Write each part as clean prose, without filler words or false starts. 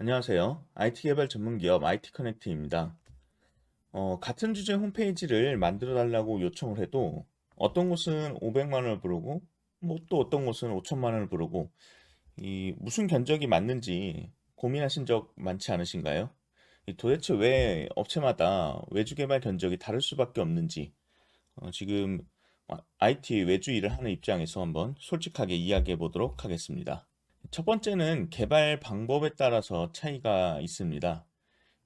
안녕하세요. IT 개발 전문 기업 IT 커넥트입니다. 같은 주제 홈페이지를 만들어 달라고 요청을 해도 어떤 곳은 500만 원을 부르고 뭐 또 어떤 곳은 5천만 원을 부르고 이 무슨 견적이 맞는지 고민하신 적 많지 않으신가요? 도대체 왜 업체마다 외주 개발 견적이 다를 수밖에 없는지 지금 IT 외주 일을 하는 입장에서 한번 솔직하게 이야기해 보도록 하겠습니다. 첫 번째는 개발 방법에 따라서 차이가 있습니다.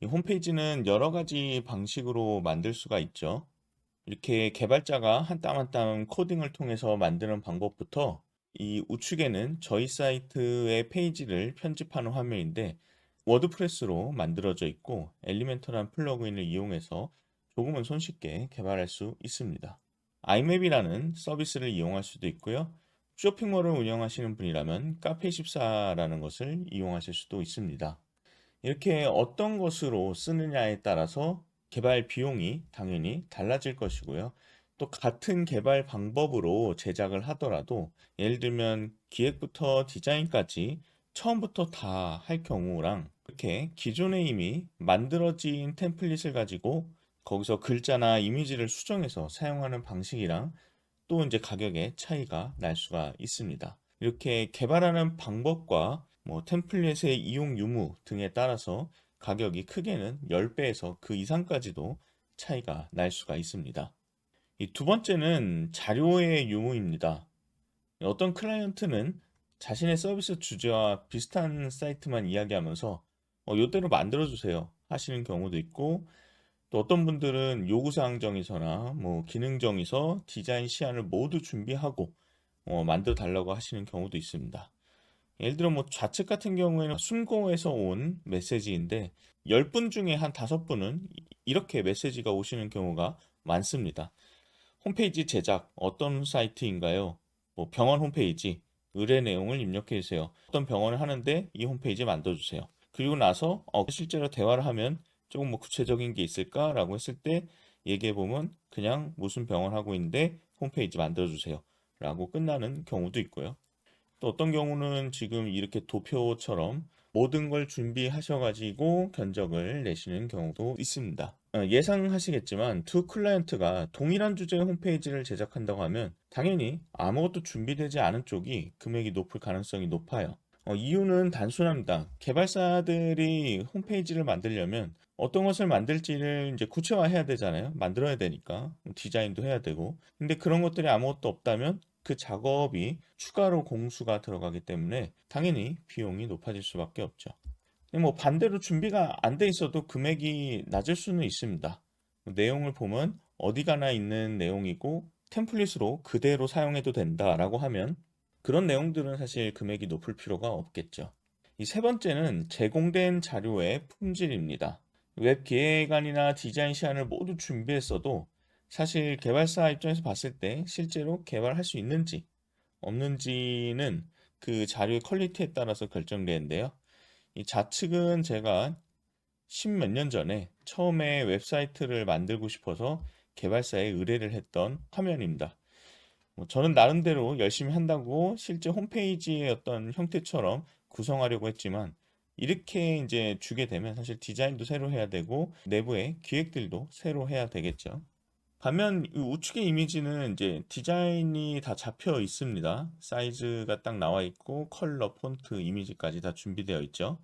이 홈페이지는 여러 가지 방식으로 만들 수가 있죠. 이렇게 개발자가 한 땀 한 땀 코딩을 통해서 만드는 방법부터 이 우측에는 저희 사이트의 페이지를 편집하는 화면인데 워드프레스로 만들어져 있고 엘리멘터라는 플러그인을 이용해서 조금은 손쉽게 개발할 수 있습니다. 아이맵이라는 서비스를 이용할 수도 있고요. 쇼핑몰을 운영하시는 분이라면 카페24라는 것을 이용하실 수도 있습니다. 이렇게 어떤 것으로 쓰느냐에 따라서 개발 비용이 당연히 달라질 것이고요. 또 같은 개발 방법으로 제작을 하더라도 예를 들면 기획부터 디자인까지 처음부터 다 할 경우랑 이렇게 기존에 이미 만들어진 템플릿을 가지고 거기서 글자나 이미지를 수정해서 사용하는 방식이랑 또 이제 가격의 차이가 날 수가 있습니다. 이렇게 개발하는 방법과 뭐 템플릿의 이용 유무 등에 따라서 가격이 크게는 10배에서 그 이상까지도 차이가 날 수가 있습니다. 이 두 번째는 자료의 유무입니다. 어떤 클라이언트는 자신의 서비스 주제와 비슷한 사이트만 이야기하면서 이대로 만들어주세요 하시는 경우도 있고 또 어떤 분들은 요구사항 정의서나 뭐 기능 정의서, 디자인 시안을 모두 준비하고 만들어 달라고 하시는 경우도 있습니다. 예를 들어 뭐 좌측 같은 경우에는 숨고에서 온 메시지인데 10분 중에 한 5분은 이렇게 메시지가 오시는 경우가 많습니다. 홈페이지 제작 어떤 사이트인가요? 뭐 병원 홈페이지 의뢰 내용을 입력해 주세요. 어떤 병원을 하는데 이 홈페이지 만들어 주세요. 그리고 나서 실제로 대화를 하면 조금 뭐 구체적인 게 있을까라고 했을 때 얘기해 보면 그냥 무슨 병원 하고 있는데 홈페이지 만들어 주세요라고 끝나는 경우도 있고요. 또 어떤 경우는 지금 이렇게 도표처럼 모든 걸 준비하셔가지고 견적을 내시는 경우도 있습니다. 예상하시겠지만 두 클라이언트가 동일한 주제의 홈페이지를 제작한다고 하면 당연히 아무것도 준비되지 않은 쪽이 금액이 높을 가능성이 높아요. 이유는 단순합니다. 개발사들이 홈페이지를 만들려면 어떤 것을 만들지를 이제 구체화해야 되잖아요. 만들어야 되니까 디자인도 해야 되고. 근데 그런 것들이 아무것도 없다면 그 작업이 추가로 공수가 들어가기 때문에 당연히 비용이 높아질 수밖에 없죠. 근데 뭐 반대로 준비가 안 돼 있어도 금액이 낮을 수는 있습니다. 내용을 보면 어디 가나 있는 내용이고 템플릿으로 그대로 사용해도 된다라고 하면 그런 내용들은 사실 금액이 높을 필요가 없겠죠. 이 세 번째는 제공된 자료의 품질입니다. 웹 기획안이나 디자인 시안을 모두 준비했어도 사실 개발사 입장에서 봤을 때 실제로 개발할 수 있는지 없는지는 그 자료의 퀄리티에 따라서 결정되는데요. 이 좌측은 제가 십몇 년 전에 처음에 웹사이트를 만들고 싶어서 개발사에 의뢰를 했던 화면입니다. 뭐 저는 나름대로 열심히 한다고 실제 홈페이지의 어떤 형태처럼 구성하려고 했지만 이렇게 이제 주게 되면 사실 디자인도 새로 해야 되고 내부의 기획들도 새로 해야 되겠죠. 반면 이 우측의 이미지는 이제 디자인이 다 잡혀 있습니다. 사이즈가 딱 나와 있고 컬러, 폰트, 이미지까지 다 준비되어 있죠.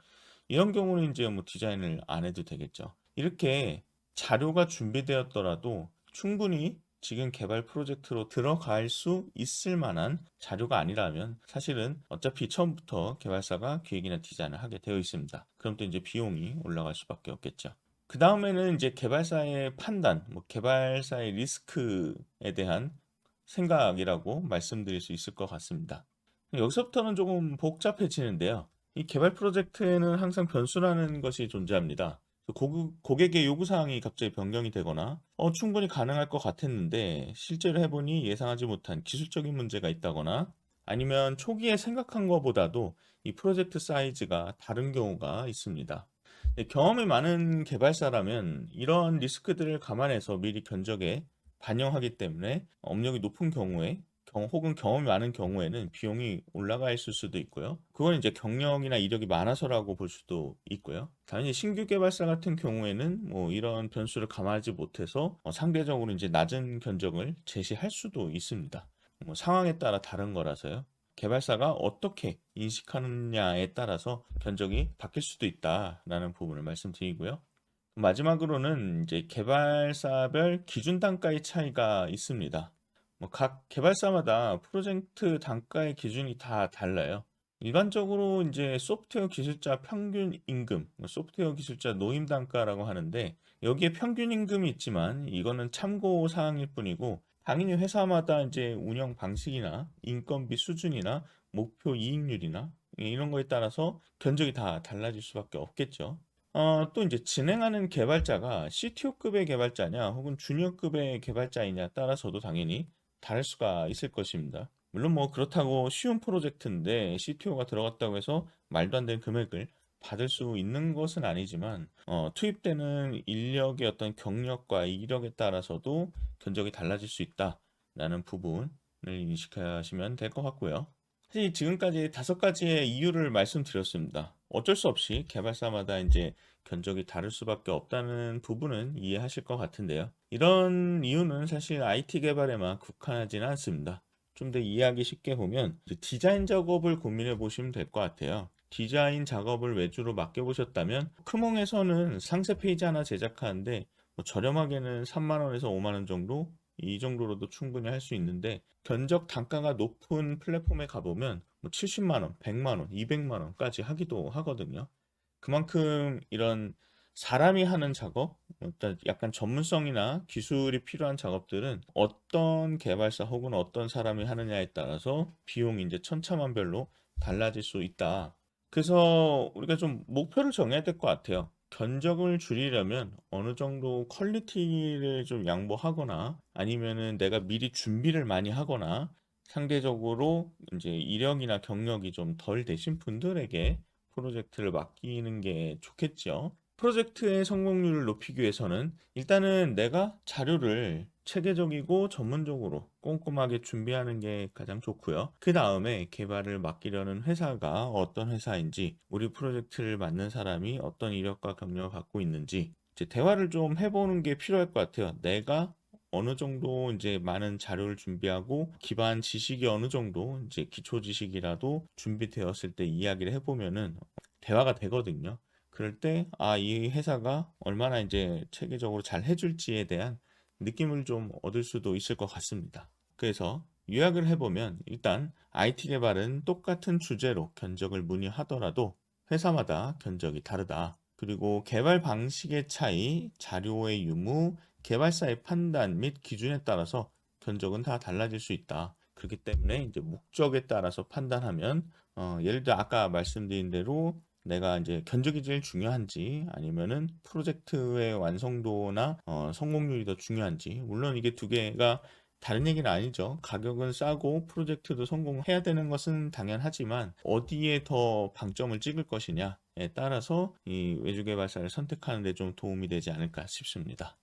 이런 경우는 이제 뭐 디자인을 안 해도 되겠죠. 이렇게 자료가 준비되었더라도 충분히 지금 개발 프로젝트로 들어갈 수 있을 만한 자료가 아니라면 사실은 어차피 처음부터 개발사가 기획이나 디자인을 하게 되어 있습니다. 그럼 또 이제 비용이 올라갈 수밖에 없겠죠. 그 다음에는 이제 개발사의 판단, 뭐 개발사의 리스크에 대한 생각이라고 말씀드릴 수 있을 것 같습니다. 여기서부터는 조금 복잡해지는데요. 이 개발 프로젝트에는 항상 변수라는 것이 존재합니다. 고객의 요구사항이 갑자기 변경이 되거나 충분히 가능할 것 같았는데 실제로 해보니 예상하지 못한 기술적인 문제가 있다거나 아니면 초기에 생각한 것보다도 이 프로젝트 사이즈가 다른 경우가 있습니다. 네, 경험이 많은 개발사라면 이런 리스크들을 감안해서 미리 견적에 반영하기 때문에 업력이 높은 경우에 혹은 경험이 많은 경우에는 비용이 올라가 있을 수도 있고요. 그건 이제 경력이나 이력이 많아서라고 볼 수도 있고요. 당연히 신규 개발사 같은 경우에는 뭐 이런 변수를 감안하지 못해서 상대적으로 이제 낮은 견적을 제시할 수도 있습니다. 뭐 상황에 따라 다른 거라서요. 개발사가 어떻게 인식하느냐에 따라서 견적이 바뀔 수도 있다라는 부분을 말씀드리고요. 마지막으로는 이제 개발사별 기준 단가의 차이가 있습니다. 뭐 각 개발사마다 프로젝트 단가의 기준이 다 달라요. 일반적으로 이제 소프트웨어 기술자 평균 임금, 뭐 소프트웨어 기술자 노임 단가라고 하는데 여기에 평균 임금이 있지만 이거는 참고 사항일 뿐이고 당연히 회사마다 이제 운영 방식이나 인건비 수준이나 목표 이익률이나 이런 거에 따라서 견적이 다 달라질 수밖에 없겠죠. 또 이제 진행하는 개발자가 CTO급의 개발자냐 혹은 주니어급의 개발자이냐 따라서도 당연히 다를 수가 있을 것입니다. 물론 뭐 그렇다고 쉬운 프로젝트인데 CTO가 들어갔다고 해서 말도 안 되는 금액을 받을 수 있는 것은 아니지만 투입되는 인력의 어떤 경력과 이력에 따라서도 견적이 달라질 수 있다라는 부분을 인식하시면 될 것 같고요. 사실 지금까지 5가지의 이유를 말씀드렸습니다. 어쩔 수 없이 개발사마다 이제 견적이 다를 수밖에 없다는 부분은 이해하실 것 같은데요. 이런 이유는 사실 IT 개발에만 국한하지는 않습니다. 좀 더 이해하기 쉽게 보면 이제 디자인 작업을 고민해 보시면 될 것 같아요. 디자인 작업을 외주로 맡겨보셨다면 크몽에서는 상세 페이지 하나 제작하는데 뭐 저렴하게는 3만 원에서 5만 원 정도 이 정도로도 충분히 할 수 있는데 견적 단가가 높은 플랫폼에 가보면 뭐 70만 원, 100만 원, 200만 원까지 하기도 하거든요. 그만큼 이런 사람이 하는 작업, 일단 약간 전문성이나 기술이 필요한 작업들은 어떤 개발사 혹은 어떤 사람이 하느냐에 따라서 비용이 이제 천차만별로 달라질 수 있다. 그래서 우리가 좀 목표를 정해야 될 것 같아요. 견적을 줄이려면 어느 정도 퀄리티를 좀 양보하거나 아니면은 내가 미리 준비를 많이 하거나 상대적으로 이제 이력이나 경력이 좀 덜 되신 분들에게 프로젝트를 맡기는 게 좋겠죠. 프로젝트의 성공률을 높이기 위해서는 일단은 내가 자료를 체계적이고 전문적으로 꼼꼼하게 준비하는 게 가장 좋고요. 그 다음에 개발을 맡기려는 회사가 어떤 회사인지, 우리 프로젝트를 맡는 사람이 어떤 이력과 경력을 갖고 있는지, 이제 대화를 좀 해보는 게 필요할 것 같아요. 내가 어느 정도 이제 많은 자료를 준비하고 기반 지식이 어느 정도 이제 기초 지식이라도 준비되었을 때 이야기를 해보면은 대화가 되거든요. 그럴 때, 이 회사가 얼마나 이제 체계적으로 잘 해줄지에 대한 느낌을 좀 얻을 수도 있을 것 같습니다. 그래서 요약을 해보면 일단 IT 개발은 똑같은 주제로 견적을 문의하더라도 회사마다 견적이 다르다. 그리고 개발 방식의 차이, 자료의 유무, 개발사의 판단 및 기준에 따라서 견적은 다 달라질 수 있다. 그렇기 때문에 이제 목적에 따라서 판단하면 예를 들어 아까 말씀드린 대로 내가 이제 견적이 제일 중요한지 아니면은 프로젝트의 완성도나 성공률이 더 중요한지 물론 이게 두 개가 다른 얘기는 아니죠. 가격은 싸고 프로젝트도 성공해야 되는 것은 당연하지만 어디에 더 방점을 찍을 것이냐에 따라서 이 외주 개발사를 선택하는 데 좀 도움이 되지 않을까 싶습니다.